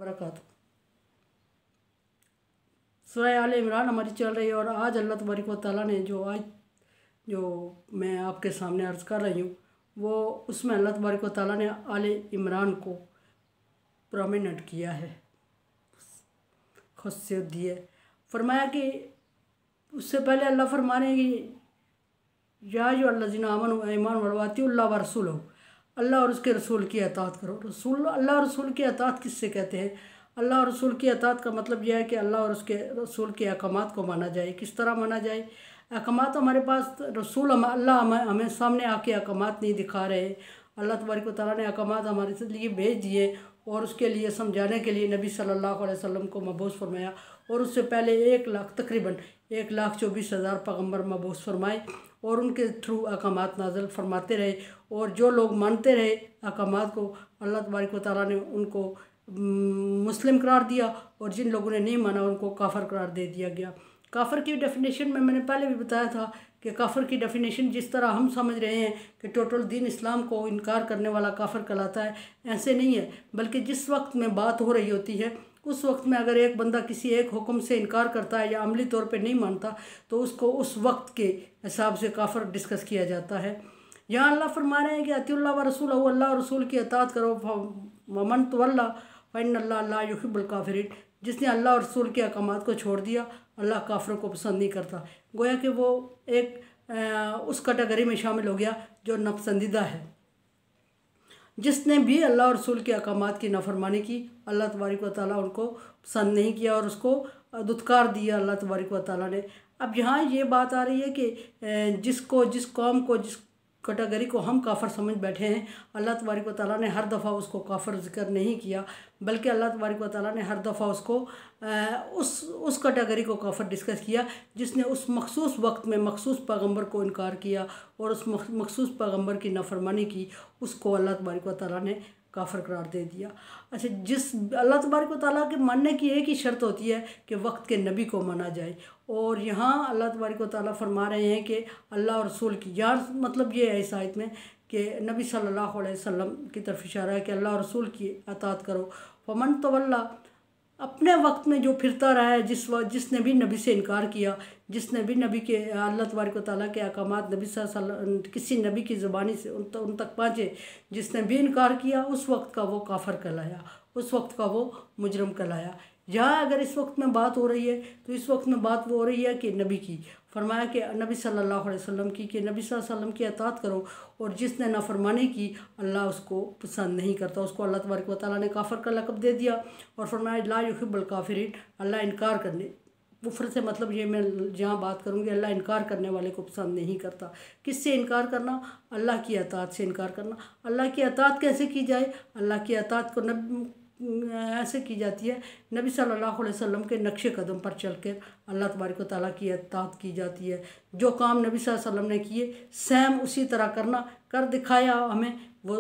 वबरकातुहू। सूरह आल इमरान हमारी चल रही है और आज अल्लाह तबारक व तआला ने जो मैं आपके सामने अर्ज़ कर रही हूँ वो उसमें अल्लाह तबारक व तआला ने आल इमरान को प्रोमिनेंट किया है, ख़ुसूसियत दी है। फरमाया कि उससे पहले अल्लाह फरमा रहे हैं कि या अय्युहल्लज़ीना आमनू ईमान वअतीउल्लाह व रसूलहू, अल्लाह और उसके रसूल की अताअत करो। रसूल अल्लाह और रसूल की अताअत किससे कहते हैं? अल्लाह और रसूल की अताअत का मतलब यह है कि अल्लाह और उसके रसूल के अहकामात को माना जाए। किस तरह माना जाए? अहकामात हमारे पास रसूल अल्लाह हमें सामने आके अहकामात नहीं दिखा रहे। अल्लाह तबारक व तआला ने अहकामात हमारे लिए भेज दिए और उसके लिए समझाने के लिए नबी सल्लल्लाहु अलैहि वसल्लम को मबूस फरमाया। और उससे पहले 1 लाख तकरीबन 1,24,000 पैगम्बर मबूस फरमाए और उनके थ्रू अहकामात नाज़िल फरमाते रहे। और जो लोग मानते रहे अहकामात को, अल्लाह तबारक व तआला ने उनको मुस्लिम करार दिया और जिन लोगों ने नहीं माना उनको काफिर करार दे दिया गया। काफिर की डेफिनेशन में मैंने पहले भी बताया था कि काफिर की डेफिनेशन जिस तरह हम समझ रहे हैं कि टोटल दीन इस्लाम को इनकार करने वाला काफिर कहलाता है, ऐसे नहीं है। बल्कि जिस वक्त में बात हो रही होती है उस वक्त में अगर एक बंदा किसी एक हुक्म से इनकार करता है या अमली तौर पे नहीं मानता तो उसको उस वक्त के हिसाब से काफिर डिस्कस किया जाता है। यहाँ अल्लाह फरमा रहे हैं कि अतिउल्लाह व रसूलहू, अल्लाह और रसूल की अताअत करो। वमन तवल्ला फ़इन्नल्लाह ला युहिब्बुल काफ़िरीन, जिसने अल्लाह और रसूल के अहकामात को छोड़ दिया अल्लाह काफिरों को पसंद नहीं करता। गोया कि वो एक उस कैटेगरी में शामिल हो गया जो नापसंदीदा है। जिसने भी अल्लाह और रसूल के अहकामात की नाफरमानी की अल्लाह तबारक व तआला उनको पसंद नहीं किया और उसको दुत्कार दिया अल्लाह तबारक व तआला ने। अब यहाँ ये बात आ रही है कि जिस कौम को जिस कैटेगरी को हम काफिर समझ बैठे हैं, अल्लाह तबारक व तआला ने हर दफ़ा उसको काफिर ज़िक्र नहीं किया, बल्कि अल्लाह तबारक व तआला ने हर दफ़ा उसको उस कैटेगरी को काफिर डिस्कस किया जिसने उस मखसूस वक्त में मखसूस पैगम्बर को इनकार किया और उस मखसूस पैगम्बर की नाफरमानी की, उसको अल्लाह तबारक व तआला ने काफिर करार दे दिया। अच्छा, जिस अल्लाह तबारक व तआला के मानने की एक ही शर्त होती है कि वक्त के नबी को माना जाए। और यहाँ अल्लाह तबारक व तआला फरमा रहे हैं कि अल्लाह और रसूल की, यार मतलब ये है इस आयत में कि नबी सल्लल्लाहु अलैहि वसल्लम की तरफ इशारा है कि अल्लाह और रसूल की अताअत करो। फमन तवल्ला, अपने वक्त में जो फिरता रहा है, जिसने भी नबी से इनकार किया, जिसने भी नबी के अल्लाह तबारक व तआला के अहकामात नबी सल्लल्लाहु अलैहि वसल्लम किसी नबी की ज़ुबानी से उन तक पहुँचे, जिसने भी इनकार किया उस वक्त का वो काफिर कहलाया, उस वक्त का वो मुजरम कहलाया। यहाँ अगर इस वक्त में बात हो रही है तो इस वक्त में बात वो हो रही है कि नबी की, फरमाया कि नबी सल्लल्लाहु अलैहि वसल्लम की, कि नबी सल्लल्लाहु अलैहि वसल्लम की अताअत करो। और जिसने नाफरमानी की अल्लाह उसको पसंद नहीं करता, उसको अल्लाह तबारक व तआला ने काफिर का लक़ब दे दिया और फरमाया ला युहिब्बुल काफ़िरीन, अल्लाह इनकार करने, कुफ्र से मतलब ये मैं जहाँ बात करूँगी अल्लाह इनकार करने वाले को पसंद नहीं करता। किससे इनकार करना? अल्लाह की अताअत से इनकार करना। अल्लाह की अताअत कैसे की जाए? अल्लाह की अताअत को ऐसे की जाती है, नबी सल्लल्लाहु अलैहि वसल्लम के नक्शे कदम पर चल कर अल्लाह तबारक व तआला की अताअत की जाती है। जो काम नबी सल्लल्लाहु अलैहि वसल्लम ने किए सेम उसी तरह करना, कर दिखाया हमें वो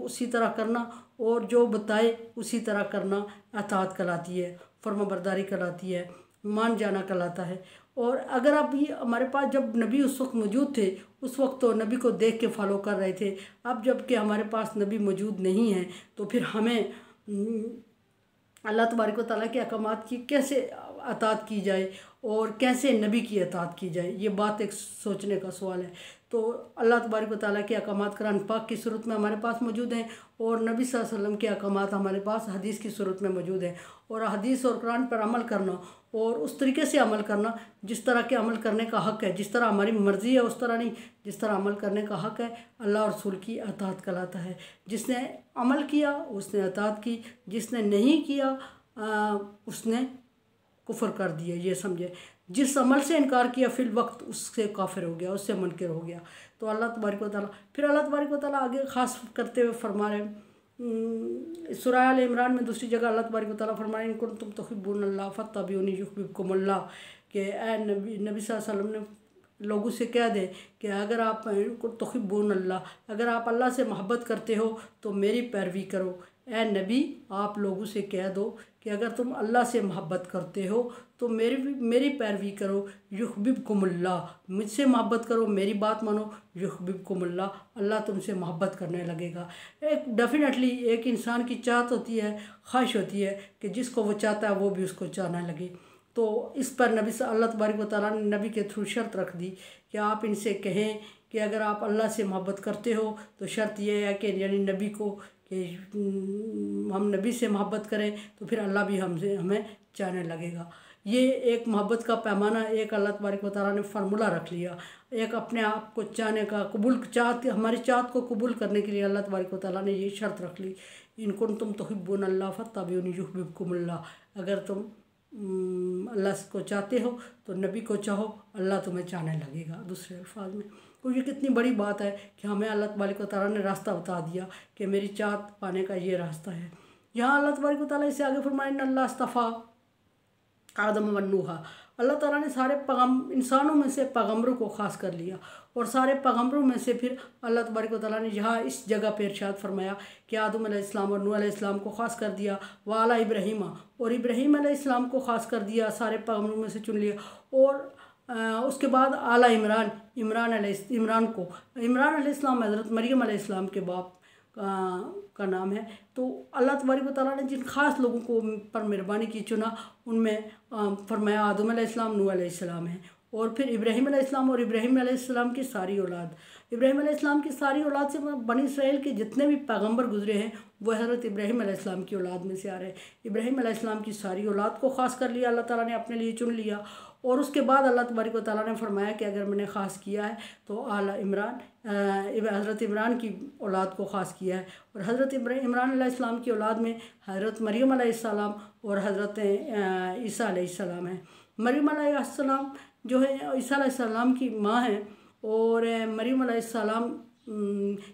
उसी तरह करना, और जो बताए उसी तरह करना अताअत कहलाती है, फर्माबरदारी कहलाती है, मान जाना कहलाता है। और अगर आप ये हमारे पास जब नबी उस वक्त मौजूद थे उस वक्त तो नबी को देख के फॉलो कर रहे थे। अब जब कि हमारे पास नबी मौजूद नहीं है तो फिर हमें अल्लाह तबारक व तआला के अहकामात की कैसे अताअत की जाए और कैसे नबी की अताअत की जाए, ये बात एक सोचने का सवाल है। तो अल्लाह तबारक व तआला के अहकामात कुरान पाक की सूरत में हमारे पास मौजूद हैं और नबी सल्लल्लाहु अलैहि वसल्लम के अहकामात हमारे पास हदीस की सूरत में मौजूद हैं। और हदीस और कुरान पर अमल करना और उस तरीके से अमल करना जिस तरह के अमल करने का हक़ है, जिस तरह हमारी मर्ज़ी है उस तरह नहीं, जिस तरह अमल करने का हक़ है, अल्लाह और रसूल की अताअत कहलाता है। जिसने अमल किया उसने अताअत की, जिसने नहीं किया उसने कुफ्र कर दिया, ये समझे। जिस अमल से इनकार किया फिल वक्त उससे काफिर हो गया, उससे मुनकिर हो गया। तो अल्लाह तबारक व तआला फिर अल्लाह तबारक व तआला आगे ख़ास करते हुए फरमा रहे हैं सूरह आल इमरान में दूसरी जगह अल्लाह तबारक व तआला फरमा रहे हैं इन कुंतुम तुहिब्बूनल्लाह फत्तबिऊनी युहब्बिबकुमुल्लाह, कि ए नबी सल्लल्लाहु अलैहि वसल्लम ने लोगों से कह दे कि अगर आप तुहिब्बूनल्लाह, अगर आप अल्लाह से मोहब्बत करते हो तो मेरी पैरवी करो। ए नबी आप लोगों से कह दो कि अगर तुम अल्लाह से मोहब्बत करते हो तो मेरी पैरवी करो, युहब्बिबकुमुल्लाह, मुझसे मोहब्बत करो, मेरी बात मानो, युहब्बिबकुमुल्लाह, अल्लाह तुमसे मोहब्बत करने लगेगा। एक डेफिनेटली एक इंसान की चाहत होती है, ख्वाहिश होती है कि जिसको वो चाहता है वो भी उसको चाहने लगे। तो इस पर नबी से अल्लाह तबारक व तआला ने नबी के थ्रू शर्त रख दी कि आप इनसे कहें कि अगर आप अल्लाह से मोहब्बत करते हो तो शर्त यह है कि यानी नबी को कि हम नबी से मोहब्बत करें तो फिर अल्लाह भी हमें चाहने लगेगा। ये एक मोहब्बत का पैमाना एक अल्लाह तबारक व तआला ने फार्मूला रख लिया, एक अपने आप को चाहने का हमारी चाहत को कबूल करने के लिए अल्लाह तबारक व तआला ने ये शर्त रख ली, इन कुंतुम तुहिब्बूनल्लाह फत्तबिऊनी युहब्बिबकुमुल्लाह, अगर तुम अल्लाह को चाहते हो तो नबी को चाहो, अल्लाह तुम्हें चाहने लगेगा। दूसरे अल्फाज में तो ये कितनी बड़ी बात है कि हमें अल्लाह तबारक व तआला ने रास्ता बता दिया कि मेरी चाहत पाने का ये रास्ता है। यहाँ अल्लाह तबारक व तआला इससे आगे फरमाया इन्नल्लाह अस्तफ़ा आदम व नूहा, अल्लाह ताला ने सारे इंसानों में से पैगम्बरों को ख़ास कर लिया और सारे पैगम्बरों में से फिर अल्लाह तबारक व तआला ने यहाँ इस जगह पर इरशाद फरमाया कि आदम अलैहिस्सलाम और नूह अलैहिस्सलाम को ख़ास कर दिया, व आला इब्राहीम, और इब्राहीम अलैहिस्सलाम को ख़ास कर दिया, सारे पैगम्बरों में से चुन लिया। और उसके बाद आला इमरान अलैहिस्सलाम हज़रत मरियम अलैहिस्सलाम के बाप का नाम है। तो अल्लाह तबारक व तआला ने जिन ख़ास लोगों को पर मेहरबानी की चुना उनमें फरमाया आदम अलैहिस्सलाम, नूह अलैहिस्सलाम है, और फिर इब्राहीम अलैहिस्सलाम और इब्राहीम अलैहिस्सलाम की सारी औलाद, इब्राहीम अलैहिस्सलाम की सारी औलाद से बनी इसराइल के जितने भी पैगम्बर गुजरे हैं वह हज़रत इब्राहीम अलैहिस्सलाम की औलाद में से आ रहे हैं। इब्राहीम अलैहिस्सलाम की सारी औलाद को ख़ास कर लिया अल्लाह ताला ने, अपने लिए चुन लिया। और उसके बाद अल्लाह तबारक व तआला ने फरमाया कि अगर मैंने ख़ास किया है तो आला हज़रत इमरान की औलाद को ख़ास किया है, और हज़रत इमरान अलैहिस्सलाम की औलाद में हज़रत मरियम अलैहिस्सलाम और हज़रत ईसा अलैहिस्सलाम है। मरियम अलैहिस्सलाम जो है ईसा अलैहिस्सलाम की माँ है, और मरियम अलैहिस्सलाम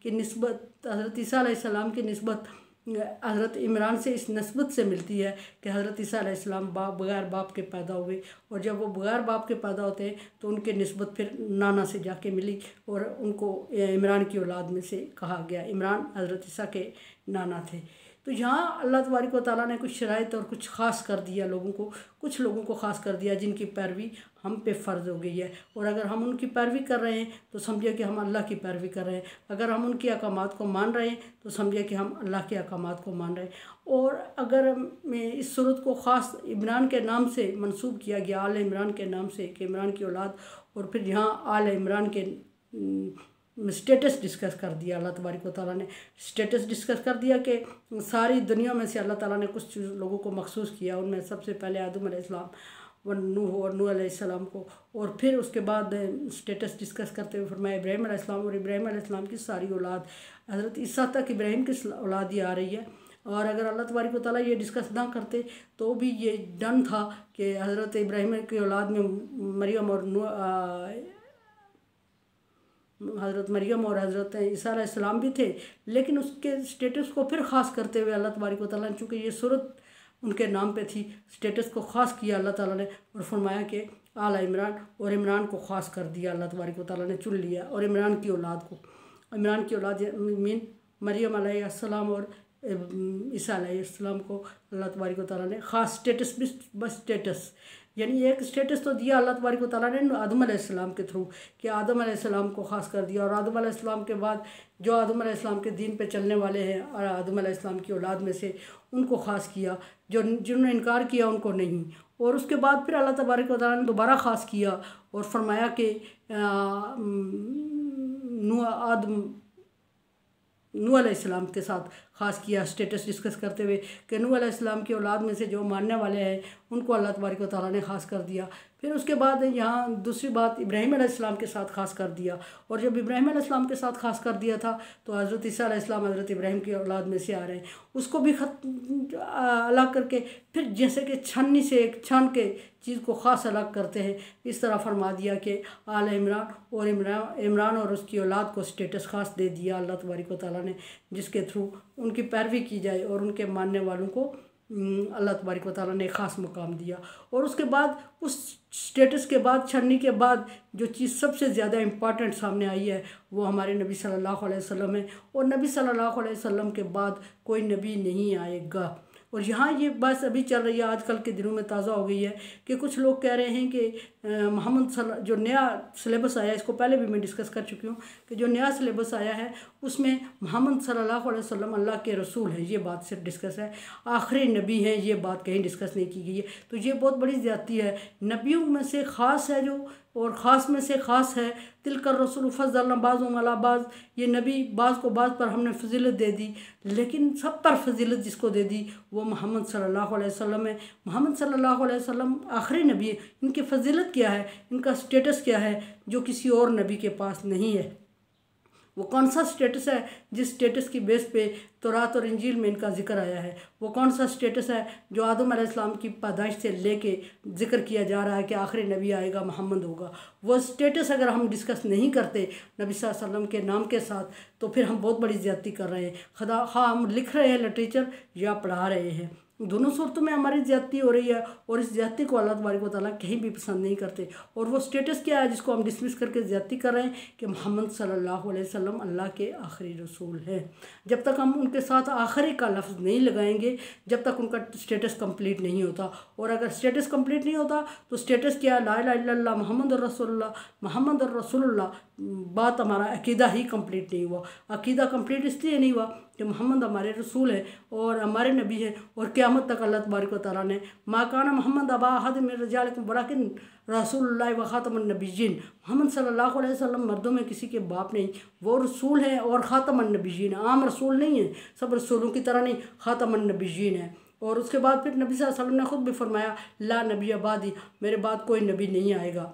की निस्बत हज़रत ईसा अलैहिस्सलाम की निस्बत हज़रत इमरान से इस नस्बत से मिलती है कि हज़रत ईसा अलैहिस्सलाम बग़ैर बाप के पैदा हुए, और जब वो बग़ैर बाप के पैदा होते हैं तो उनके निस्बत फिर नाना से जाके मिली और उनको इमरान की औलाद में से कहा गया। इमरान हज़रत ईसा के नाना थे। तो यहाँ अल्लाह तबारक व तआला ने कुछ शराइत और कुछ ख़ास कर दिया लोगों को, कुछ लोगों को ख़ास कर दिया जिनकी पैरवी हम पे फ़र्ज़ हो गई है, और अगर हम उनकी पैरवी कर रहे हैं तो समझिए कि हम अल्लाह की पैरवी कर रहे हैं, अगर हम उनकी अहकामात को मान रहे हैं तो समझिए कि हम अल्लाह के अहकामात को मान रहे हैं। और अगर इस सूरत को ख़ास इमरान के नाम से मंसूब किया गया, आल इमरान के नाम से कि इमरान की औलाद, और फिर यहाँ आल इमरान के स्टेटस डिस्कस कर दिया, अल्लाह तबारक व तआला ने स्टेटस डिस्कस कर दिया कि सारी दुनिया में से अल्लाह ताला ने कुछ लोगों को मखसूस किया, उनमें सबसे पहले आदम अलैहिस्सलाम व नूह अलैहिस्सलाम को, और फिर उसके बाद स्टेटस डिस्कस करते हुए फरमाया इब्राहीम अलैहिस्सलाम और इब्राहीम अलैहिस्सलाम की सारी औलाद, हज़रत ईसा तक इब्राहीम की औलाद ही आ रही है। और अगर अल्लाह तबारक व तआला ये डिस्कस ना करते तो भी ये डन था कि हज़रत इब्राहीम की औलाद में मरियम और हज़रत मरियम और हज़रत ईसा अलैहिस्सलाम भी थे, लेकिन उसके स्टेटस को फिर ख़ास करते हुए अल्लाह तबारक व तआला ने, चूँकि ये सूरत उनके नाम पे थी, स्टेटस को ख़ास किया अल्लाह ताला ने और फरमाया कि आला इमरान, और इमरान को ख़ास कर दिया अल्लाह तबारक व तआला ने, चुन लिया। और इमरान की औलाद को, इमरान की औलाद मीन मरियम अलैहिस्सलाम और ईसा अलैहिस्सलाम को अल्लाह तबारक व तआला ने ख़ास स्टेटस, भी बस स्टेटस यानी एक स्टेटस तो दिया अल्लाह तबारक व तआला ने आदम अलैहिस्सलाम के थ्रू कि आदम अलैहिस्सलाम को ख़ास कर दिया, और आदम अलैहिस्सलाम के बाद जो आदम अलैहिस्सलाम के दीन पे चलने वाले हैं और आदम अलैहिस्सलाम की औलाद में से उनको ख़ास किया, जिन्होंने इनकार किया उनको नहीं। और उसके बाद फिर अल्लाह तबारक व तआला ने दोबारा ख़ास किया और फरमाया कि नूह अलैहिस्सलाम के साथ ख़ास किया, स्टेटस डिस्कस करते हुए कि नूह अलैहिस्सलाम की औलाद में से जो मानने वाले हैं उनको अल्लाह तबारक व तआला ने ख़ास कर दिया। फिर उसके बाद यहाँ दूसरी बात इब्राहीम अलैहिस्सलाम के साथ ख़ास कर दिया, और जब इब्राहीम अलैहिस्सलाम के साथ ख़ास कर दिया था तो हज़रत ईसा अलैहिस्सलाम हज़रत इब्राहीम की औलाद में से आ रहे हैं, उसको भी अलग करके फिर जैसे कि छन्नी से एक छान के चीज़ को ख़ास अलग करते हैं, इस तरह फरमा दिया कि आल इमरान और इमरान और उसकी औलाद को स्टेटस ख़ास दे दिया अल्लाह तबारक व तआला ने, जिसके थ्रू उनकी पैरवी की जाए और उनके मानने वालों को अल्लाह तबारक व तआला ने ख़ास मुकाम दिया। और उसके बाद उस स्टेटस के बाद, छननी के बाद जो चीज़ सबसे ज़्यादा इम्पॉर्टेंट सामने आई है वो हमारे नबी सल्लल्लाहु अलैहि वसल्लम है। और नबी सल्लल्लाहु अलैहि वसल्लम के बाद कोई नबी नहीं आएगा। और यहाँ ये बस अभी चल रही है, आजकल के दिनों में ताज़ा हो गई है कि कुछ लोग कह रहे हैं कि मोहम्मद जो नया सिलेबस आया है, इसको पहले भी मैं डिस्कस कर चुकी हूँ कि जो नया सिलेबस आया है उसमें मोहम्मद सल्लल्लाहु अलैहि वसल्लम अल्लाह के रसूल हैं, ये बात सिर्फ डिस्कस है। आखिरी नबी हैं, ये बात कहीं डिस्कस नहीं की गई है। तो ये बहुत बड़ी ज़्यादती है। नबियों में से ख़ास है जो, और ख़ास में से ख़ास है, तिलकर रसूल फज़्ज़लना बाज़ुहुम अला बाज़, ये नबी बाज़ को बाज़ पर हमने फजीलत दे दी, लेकिन सब पर फजीलत जिसको दे दी वो मोहम्मद सल्लल्लाहु अलैहि वसल्लम है। मोहम्मद सल्लल्लाहु अलैहि वसल्लम आखिरी नबी है। इनकी फजीलत क्या है, इनका स्टेटस क्या है जो किसी और नबी के पास नहीं है। वो कौन सा स्टेटस है जिस स्टेटस की बेस पे तौरात और इंजील में इनका जिक्र आया है। वो कौन सा स्टेटस है जो आदम अलैहिस्सलाम की पैदाइश से लेके जिक्र किया जा रहा है कि आखिरी नबी आएगा, मोहम्मद होगा। वो स्टेटस अगर हम डिस्कस नहीं करते नबी सल्लल्लाहु अलैहि वसल्लम के नाम के साथ, तो फिर हम बहुत बड़ी ज़्यादती कर रहे हैं। खुदा हम लिख रहे हैं लिटरेचर या पढ़ा रहे हैं, दोनों सूरतों में हमारी ज़्यादती हो रही है। और इस ज़्यादती को अल्लाह तबारक व तआला कहीं भी पसंद नहीं करते। और वो स्टेटस क्या है जिसको हम डिसमिस करके ज़्यादती कर रहे हैं कि मोहम्मद सल्लल्लाहु अलैहि वसल्लम अल्लाह के आखिरी रसूल हैं। जब तक हम उनके साथ आखिरी का लफ्ज़ नहीं लगाएंगे, जब तक उनका स्टेटस कंप्लीट नहीं होता। और अगर स्टेटस कंप्लीट नहीं होता तो स्टेटस क्या है, ला इलाहा इल्लल्लाह मुहम्मदुर रसूलुल्लाह, मुहम्मदुर रसूलुल्लाह, बात हमारा अकीदा ही कंप्लीट नहीं हुआ। अकीदा कंप्लीट इसलिए नहीं हुआ कि मोहम्मद हमारे रसूल है और हमारे नबी है। और क़यामत तक अल्लाह तबारक व तआला ने मा काना मोहम्मद अबा अहद मिन रिजालिकुम वलाकिन रसूलुल्लाह व ख़ातमुन नबिय्यीन, मोहम्मद सल्लल्लाहु अलैहि वसल्लम मर्दों में किसी के बाप नहीं, वो रसूल हैं और ख़ातमुन नबिय्यीन, आम रसूल नहीं है, सब रसूलों की तरह नहीं, ख़ातमुन नबिय्यीन है। और उसके बाद फिर नबी सल्लल्लाहु अलैहि वसल्लम ने ख़ुद भी फरमाया, ला नबी बादी, मेरे बाद कोई नबी नहीं आएगा,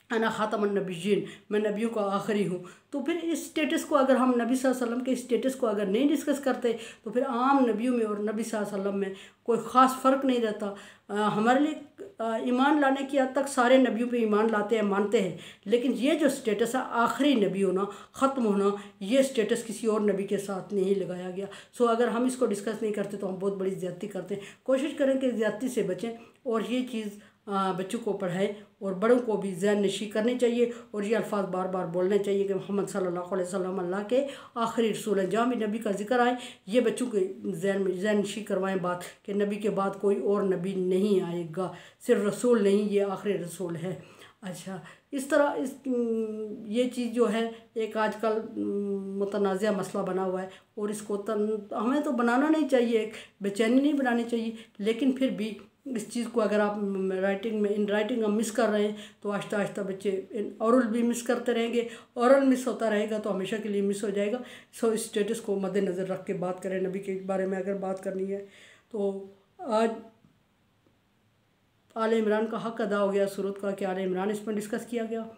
अना ख़ातमुन नबिय्यीन, मैं नबियों का आखिरी हूँ। तो फिर इस स्टेटस को अगर हम नबी सल्लल्लाहु अलैहि वसल्लम के स्टेटस को अगर नहीं डिस्कस करते तो फिर आम नबियों में और नबी सल्लल्लाहु अलैहि वसल्लम में कोई ख़ास फ़र्क नहीं रहता। हमारे लिए ईमान लाने की हद तक सारे नबियों पे ईमान लाते हैं, मानते हैं, लेकिन ये जो स्टेटस है आखिरी नबी होना, ख़त्म होना, ये स्टेटस किसी और नबी के साथ नहीं लगाया गया। सो अगर हम इसको डिस्कस नहीं करते तो हम बहुत बड़ी ज़्यादती करते हैं। कोशिश करें कि ज़्यादती से बचें और ये चीज़ बच्चों को पढ़ाएं और बड़ों को भी ज़हन नशी करनी चाहिए। और ये अल्फाज बार बार बोलने चाहिए कि मोहम्मद सल्लल्लाहु अलैहि वसल्लम अल्लाह के आखिरी रसूल हैं। जहाँ भी नबी का जिक्र आए ये बच्चों के ज़हन नशी करवाएं बात कि नबी के बाद कोई और नबी नहीं आएगा, सिर्फ रसूल नहीं, ये आखिरी रसूल है। अच्छा, इस तरह ये चीज़ जो है एक आजकल मुतनाज़ा मसला बना हुआ है और इसको हमें तो बनाना नहीं चाहिए, एक बेचैनी नहीं बनानी चाहिए, लेकिन फिर भी इस चीज़ को अगर आप राइटिंग में इन राइटिंग हम मिस कर रहे हैं तो आहिस्ता आहिस्ता बच्चे इन औरल भी मिस करते रहेंगे। औरल मिस होता रहेगा तो हमेशा के लिए मिस हो जाएगा। सो इस स्टेटस को मद्देनज़र रख के बात करें। नबी के बारे में अगर बात करनी है तो आज आले इमरान का हक़ अदा हो गया, सूरत का कि आले इमरान इसमें डिस्कस किया गया।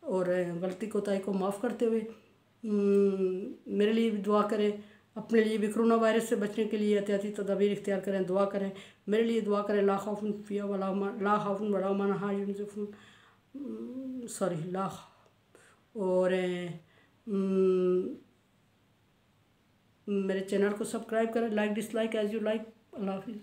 और गलती कोताही को माफ़ करते हुए मेरे लिए भी दुआ करें, अपने लिए भी कोरोना वायरस से बचने के लिए एहतियाती तदाबीर इख्तियार करें, दुआ करें, मेरे लिए दुआ करें। ला खौफुन फिया वला हुम यहज़नुन, सॉरी ला। और मेरे चैनल को सब्सक्राइब करें, like dislike as you like. अल्लाह हाफिज़।